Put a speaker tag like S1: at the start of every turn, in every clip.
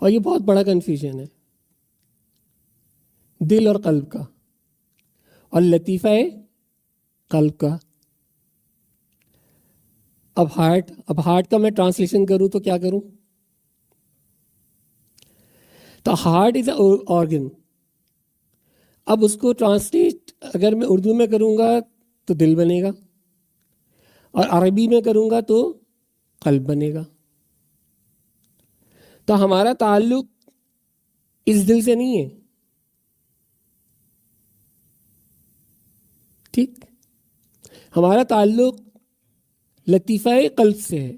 S1: اور یہ بہت بڑا کنفیوژن ہے دل اور قلب کا، اور لطیفہ قلب کا۔ اب ہارٹ کا میں ٹرانسلیشن کروں تو کیا کروں؟ تو ہارٹ از اے آرگن، اب اس کو ٹرانسلیٹ اگر میں اردو میں کروں گا تو دل بنے گا، اور عربی میں کروں گا تو قلب بنے گا۔ تو ہمارا تعلق اس دل سے نہیں ہے، ٹھیک؟ ہمارا تعلق لطیفہ قلب سے ہے،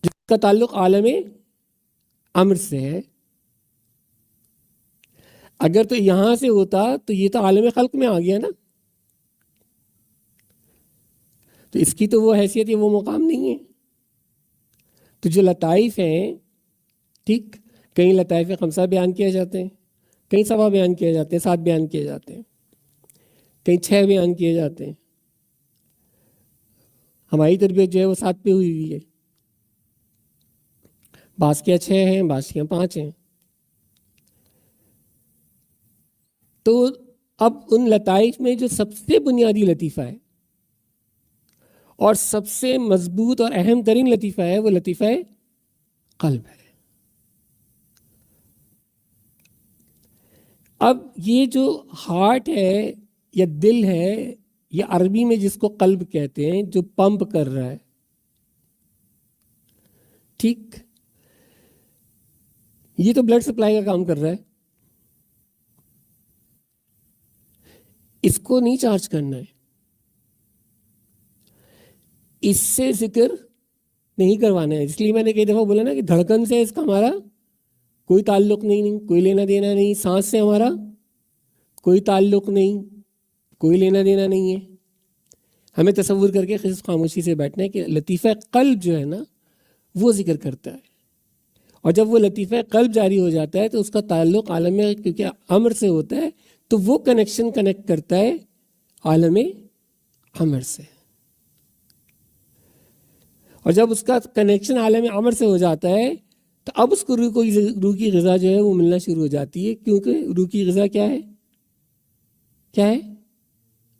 S1: جس کا تعلق عالم امر سے ہے۔ اگر تو یہاں سے ہوتا تو یہ تو عالم خلق میں آ گیا نا، تو اس کی تو وہ حیثیت ہے، وہ مقام نہیں ہے۔ تو جو لطائف ہیں، ٹھیک، کہیں لطائف خمسہ بیان کیے جاتے ہیں، کہیں سوا بیان کیے جاتے ہیں، 7 بیان کیے جاتے ہیں، کہیں 6 بیان کیے جاتے ہیں۔ ہماری تربیت جو ہے وہ 7 پہ ہوئی ہے، بعض کیا 6 ہیں، بعض کیا 5 ہیں۔ تو اب ان لطائف میں جو سب سے بنیادی لطیفہ ہے اور سب سے مضبوط اور اہم ترین لطیفہ ہے، وہ لطیفہ قلب ہے۔ اب یہ جو ہارٹ ہے یا دل ہے، یا عربی میں جس کو قلب کہتے ہیں، جو پمپ کر رہا ہے، ٹھیک، یہ تو بلڈ سپلائی کا کام کر رہا ہے، اس کو نہیں چارج کرنا ہے، اس سے ذکر نہیں کروانا ہے۔ اس لیے میں نے کئی دفعہ بولا نا کہ دھڑکن سے اس کا ہمارا کوئی تعلق نہیں، کوئی لینا دینا نہیں، سانس سے ہمارا کوئی تعلق نہیں، کوئی لینا دینا نہیں ہے۔ ہمیں تصور کر کے خاموشی سے بیٹھنا ہے کہ لطیفہ قلب جو ہے نا وہ ذکر کرتا ہے، اور جب وہ لطیفہ قلب جاری ہو جاتا ہے تو اس کا تعلق عالم کیونکہ امر سے ہوتا ہے، تو وہ کنیکشن کنیکٹ کرتا ہے عالم امر سے، اور جب اس کا کنیکشن عالم امر سے ہو جاتا ہے تو اب اس کو روح کی غذا جو ہے وہ ملنا شروع ہو جاتی ہے، کیونکہ روح کی غذا کیا ہے؟ کیا ہے؟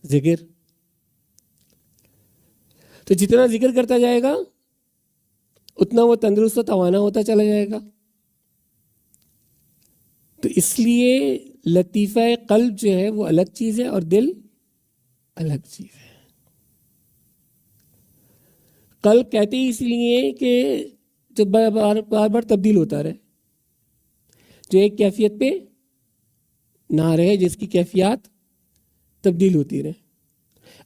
S1: ذکر۔ تو جتنا ذکر کرتا جائے گا اتنا وہ تندرست و توانا ہوتا چلا جائے گا۔ تو اس لیے لطیفہ قلب جو ہے وہ الگ چیز ہے اور دل الگ چیز ہے۔ قلب کہتے ہی اس لیے کہ جو بار بار تبدیل ہوتا رہے، جو ایک کیفیت پہ نہ رہے، جس کی کیفیات تبدیل ہوتی رہے،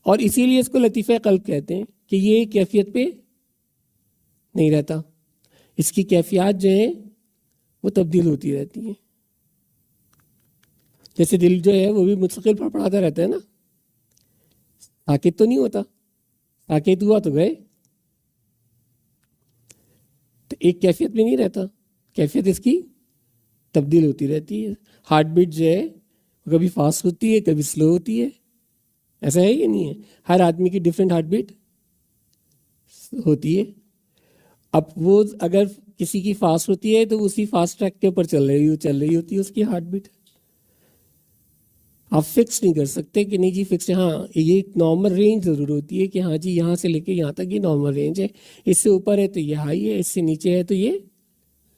S1: اور اسی لیے اس کو لطیفہ قلب کہتے ہیں کہ یہ کیفیت پہ نہیں رہتا، اس کی کیفیات جو ہیں وہ تبدیل ہوتی رہتی ہیں۔ جیسے دل جو ہے وہ بھی مستقل پڑپڑاتا رہتا ہے نا، ساکت تو نہیں ہوتا، ساکت ہوا تو گئے، تو ایک کیفیت میں نہیں رہتا، کیفیت اس کی تبدیل ہوتی رہتی ہے۔ ہارٹ بیٹ جو ہے کبھی فاسٹ ہوتی ہے، کبھی سلو ہوتی ہے، ایسا ہے یا نہیں ہے؟ ہر آدمی کی ڈفرینٹ ہارٹ بیٹ ہوتی ہے۔ اب وہ اگر کسی کی فاسٹ ہوتی ہے تو اسی فاسٹ ٹریک کے اوپر چل رہی ہوتی ہے اس کی ہارٹ بیٹ۔ آپ فکس نہیں کر سکتے کہ نہیں جی فکس ہے، ہاں یہ ایک نارمل رینج ضرور ہوتی ہے کہ ہاں جی یہاں سے لے کے یہاں تک یہ نارمل رینج ہے، اس سے اوپر ہے تو یہ ہائی ہے، اس سے نیچے ہے تو یہ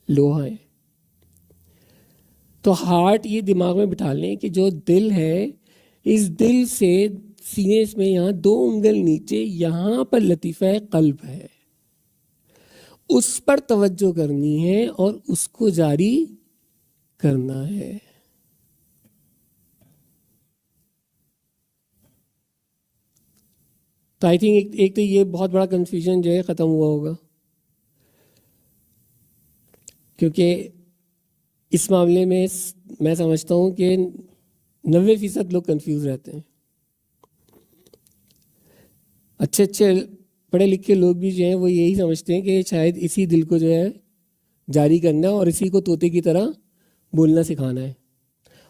S1: لو ہے۔ تو ہارٹ یہ دماغ میں بٹھا لیں کہ جو دل ہے، اس دل سے سینے میں یہاں 2 انگل نیچے یہاں پر لطیفہ قلب ہے، اس پر توجہ کرنی ہے اور اس کو جاری کرنا ہے۔ تو آئی تھنک ایک تو یہ بہت بڑا کنفیوژن جو ہے ختم ہوا ہوگا، کیونکہ اس معاملے میں میں سمجھتا ہوں کہ 90% لوگ کنفیوز رہتے ہیں۔ اچھے پڑھے لکھے لوگ بھی جو ہیں وہ یہی سمجھتے ہیں کہ شاید اسی دل کو جو ہے جاری کرنا ہے اور اسی کو طوطے کی طرح بولنا سکھانا ہے،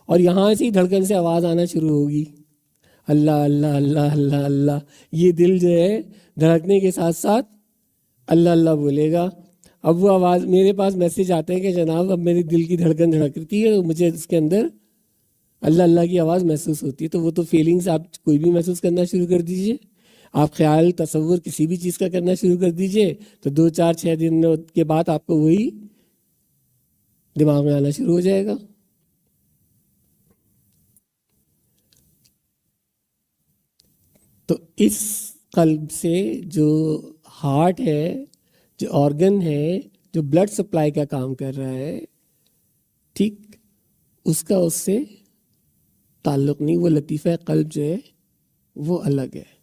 S1: اور یہاں سے ہی دھڑکن سے آواز آنا شروع ہوگی، اللہ اللہ اللہ اللہ اللہ۔ یہ دل جو ہے دھڑکنے کے ساتھ ساتھ اللہ اللہ بولے گا، اب وہ آواز میرے پاس میسیج آتے ہیں کہ جناب اب میری دل کی دھڑکن دھڑکتی ہے، مجھے اس کے اندر اللہ اللہ کی آواز محسوس ہوتی ہے. تو وہ تو فیلنگز آپ کوئی بھی محسوس کرنا شروع کر دیجئے. آپ خیال تصور کسی بھی چیز کا کرنا شروع کر دیجئے تو 2 4 6 دن کے بعد آپ کو وہی دماغ میں آنا شروع ہو جائے گا. تو اس قلب سے جو ہارٹ ہے، جو آرگن ہے، جو بلڈ سپلائی کا کام کر رہا ہے، ٹھیک، اس کا اس سے تعلق نہیں. وہ لطیفہ قلب جو ہے وہ الگ ہے.